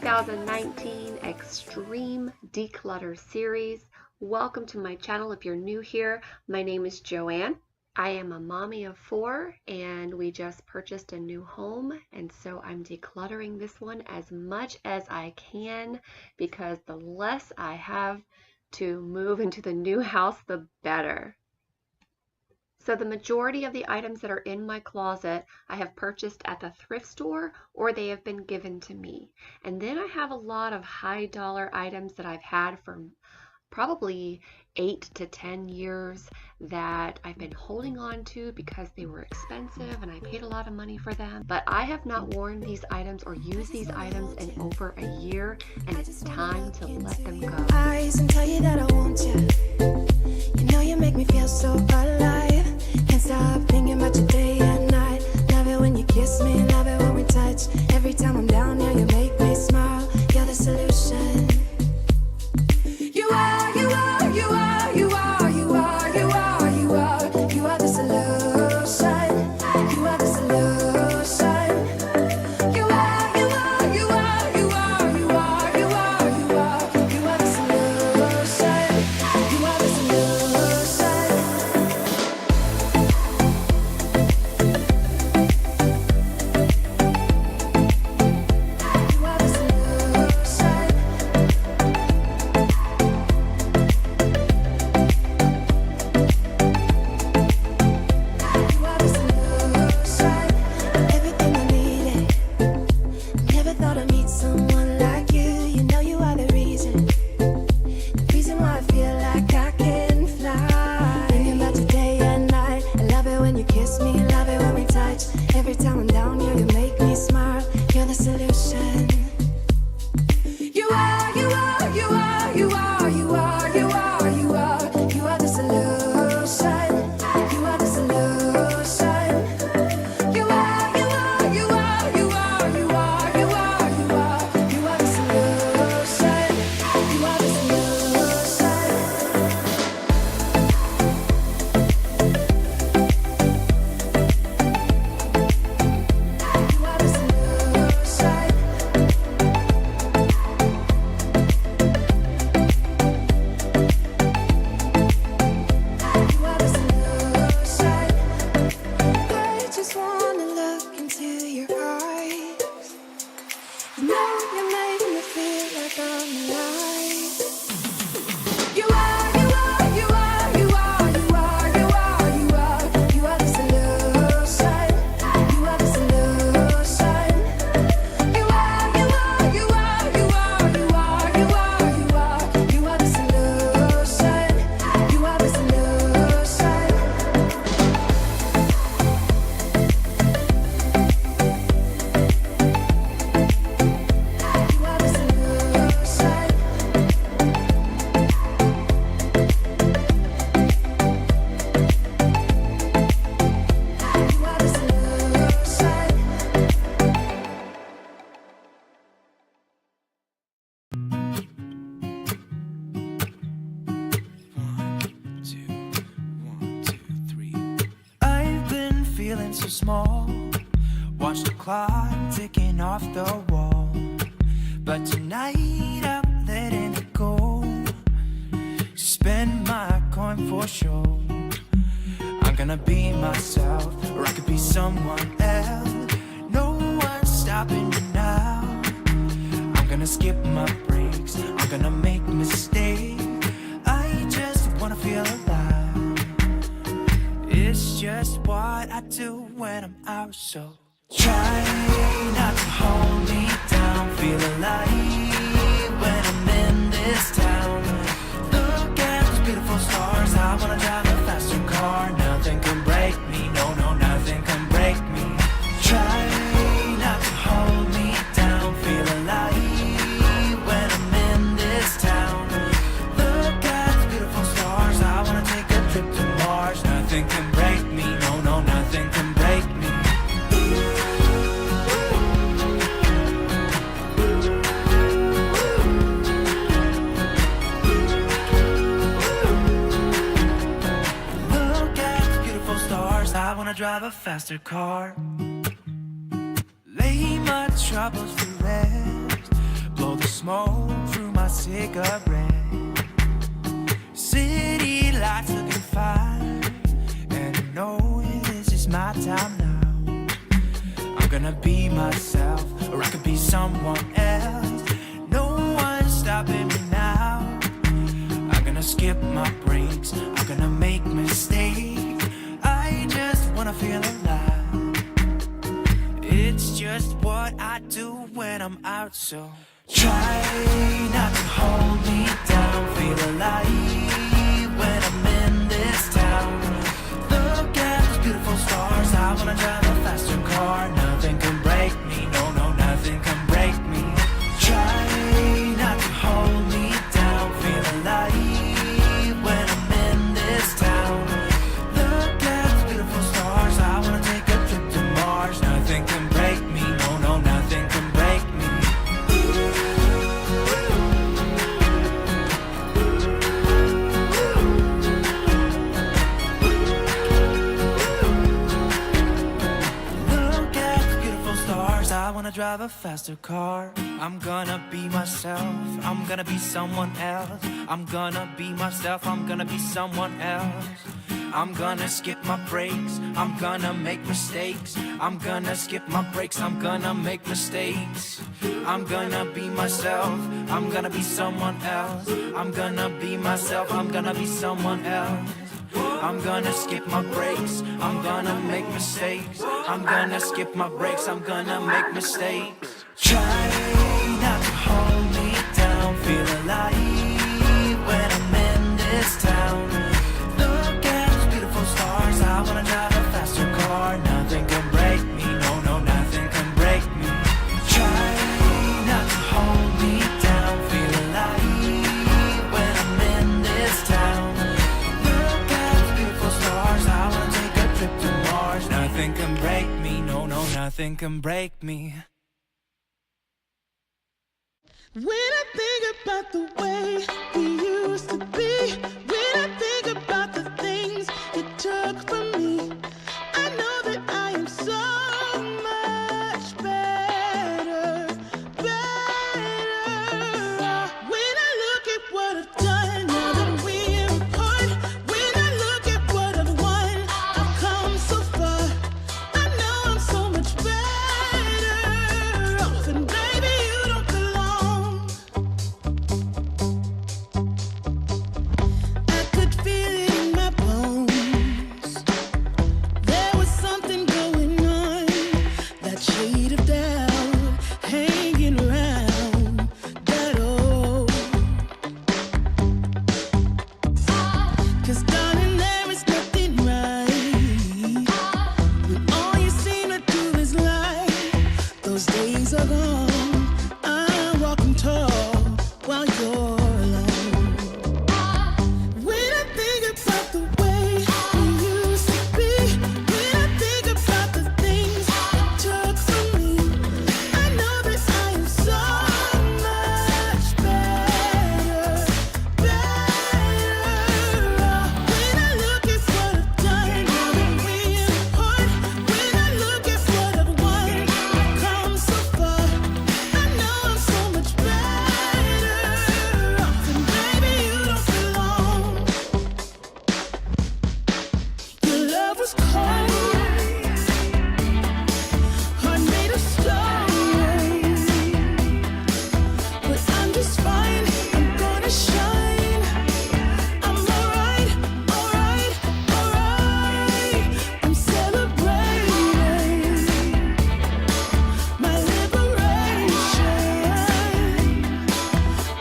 2019 Extreme Declutter series. Welcome to my channel if you're new here. My name is Joanne. I am a mommy of 4 and we just purchased a new home, and so I'm decluttering this one as much as I can because the less I have to move into the new house, the better. So the majority of the items that are in my closet I have purchased at the thrift store or they have been given to me. And then I have a lot of high dollar items that I've had for probably 8 to 10 years that I've been holding on to because they were expensive and I paid a lot of money for them. But I have not worn these items or used these items in over a year, and it's time to let them go. Eyes and tell you that I want you. You know you make me feel so alive. Can't stop thinking about you day and night. Love it when you kiss me, love it when we touch. Every time I'm down here, you make me smile. You're the solution. You are, you are, you are, you are, you are, you are, you are. You are the solution. You are the solution. You are, you are, you are, you are, you are, you are, you are. You are the solution. You are the solution. You are the solution. You are the solution. Everything I needed. Never thought I'd meet someone like you. You know you are the reason why I feel like I can fly. Thinking about you day and night. I love it when you kiss me, love it when we touch. Every time I'm down here, you make me smile. You're the solution. You are, you are, you are, you are, you are, you are, you are. You are the solution. You are the solution. You are, you are, you are, you are, you are, you are, you are. You are the solution. You are the solution. You are the solution. You are the solution. I just wanna look into your eyes. You know you make me feel like I'm alive. You are, you are, you are, you are, you are, you are, you are. You are the solution. You are the solution. You are, you are, you are, you are, you are, you are, you are. You are the solution. You are the solution. You are the solution. You are the solution. I've been feeling so small. Watch the clock ticking off the wall. But tonight I'm letting it go. Spend my coin for sure. I'm gonna be myself, or I could be someone else. No one's stopping me now. I'm gonna skip my breaks. I'm gonna make mistakes. I just wanna feel alive. It's just what I do when I'm out, so try not to hold me down. Feel alive when I'm in this town. Look at those beautiful stars. I wanna drive a faster car. Nothing can break me. No, no, nothing can break me. Try not to hold me down. Feel alive when I'm in this town. Look at the beautiful stars. I wanna take a trip to Mars. Nothing can break me. No, no, nothing can break me. wanna drive a faster car. Lay my troubles to rest. Blow smoke through my cigarette. City lights looking fine, and I know this is my time now. I'm gonna be myself, or I could be someone else. No one's stopping me now. I'm gonna skip my breaks, I'm gonna make mistakes. I just wanna feel alive. It's just what I do when I'm out, so try not to hold me down. Feel alive when I'm in this town. Look at those beautiful stars. I wanna drive a faster car. Nothing can break me, no, no, nothing can break me. Try not to hold me down. Feel alive when I'm in this town. Look at those beautiful stars. I wanna take a trip to Mars. Nothing can break me, no, no, nothing can break me. Look at the beautiful stars. I wanna drive a faster car. I'm gonna be myself. I'm gonna be someone else. I'm gonna be myself. I'm gonna be someone else. I'm gonna skip my breaks. I'm gonna make mistakes. I'm gonna skip my breaks. I'm gonna make mistakes. I'm gonna be myself. I'm gonna be someone else. I'm gonna be myself. I'm gonna be someone else. I'm gonna skip my breaks. I'm gonna make mistakes. I'm gonna skip my breaks. I'm gonna make mistakes. Try not to hold me down. Feel alive when I'm in this town. Look at those beautiful stars. I wanna drive a faster car. Nothing can break me. No, no, nothing can break me. Try not to hold me down. Feel alive when I'm in this town. Look at those beautiful stars. I wanna take a trip to Mars. Nothing can break me. No, no, nothing can break me. When I think about the way we used to be, when I think about the things you took from me, I know that I am so much better, better. When I look at what I've done now that we're apart, when I look at what I've won, I've come so far. I know I'm so much better off, and baby, you don't belong. I could feel it in my bones. There was something going on, that shade of doubt hanging around that old. 'Cause darling, there is nothing right when all you seem to do is lie. Those days are gone. I'm walking tall while you're alone. When I think about the way we used to be, when I think about the things you took from me, I know that I am so much better, better. When I look at what I've done now that we're apart, when I look at what I've won, I've come so far. I know I'm so much better off, and baby, you don't belong. Your love was cold, heart made of stone, but I'm just fine. I'm gonna shine. I'm alright, alright, alright. I'm celebrating my liberation.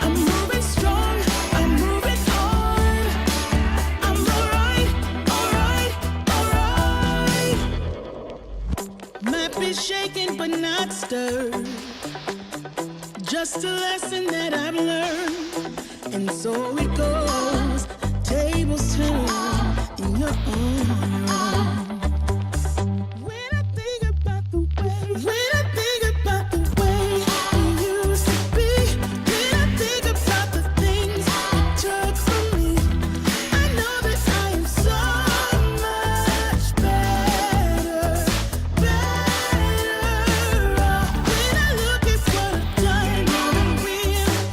I'm moving strong. I'm moving on. I'm alright, alright, alright. Might be shaken but not stirred. Just a lesson that I've learned. And so it goes. Tables turn in your own. When I think about the way, when I think about the way we used to be, when I think about the things you took from me, I know that I am so much better, better. When I look at what I've done now that we're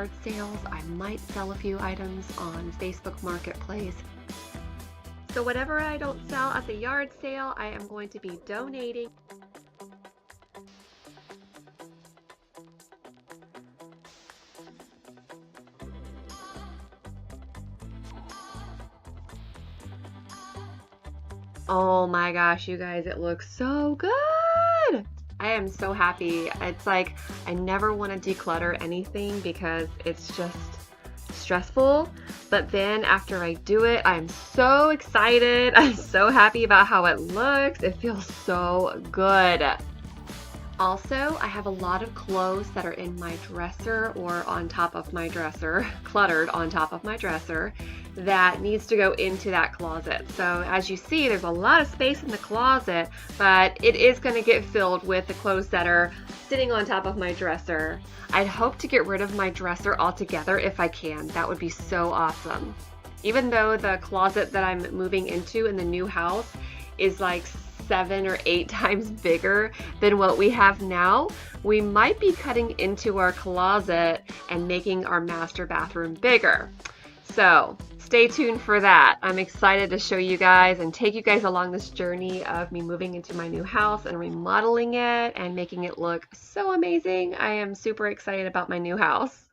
yard sales. I might sell a few items on Facebook Marketplace. So whatever I don't sell at the yard sale, I am going to be donating. Oh my gosh, you guys, it looks so good. I am so happy. It's like I never want to declutter anything because it's just stressful. But then after I do it, I'm so excited. I'm so happy about how it looks. It feels so good. Also, I have a lot of clothes that are in my dresser or on top of my dresser, cluttered on top of my dresser, that needs to go into that closet. So as you see, there's a lot of space in the closet, but it is going to get filled with the clothes that are sitting on top of my dresser. I'd hope to get rid of my dresser altogether if I can. That would be so awesome. Even though the closet that I'm moving into in the new house is like 7 or 8 times bigger than what we have now, we might be cutting into our closet and making our master bathroom bigger. So stay tuned for that. I'm excited to show you guys and take you guys along this journey of me moving into my new house and remodeling it and making it look so amazing. I am super excited about my new house.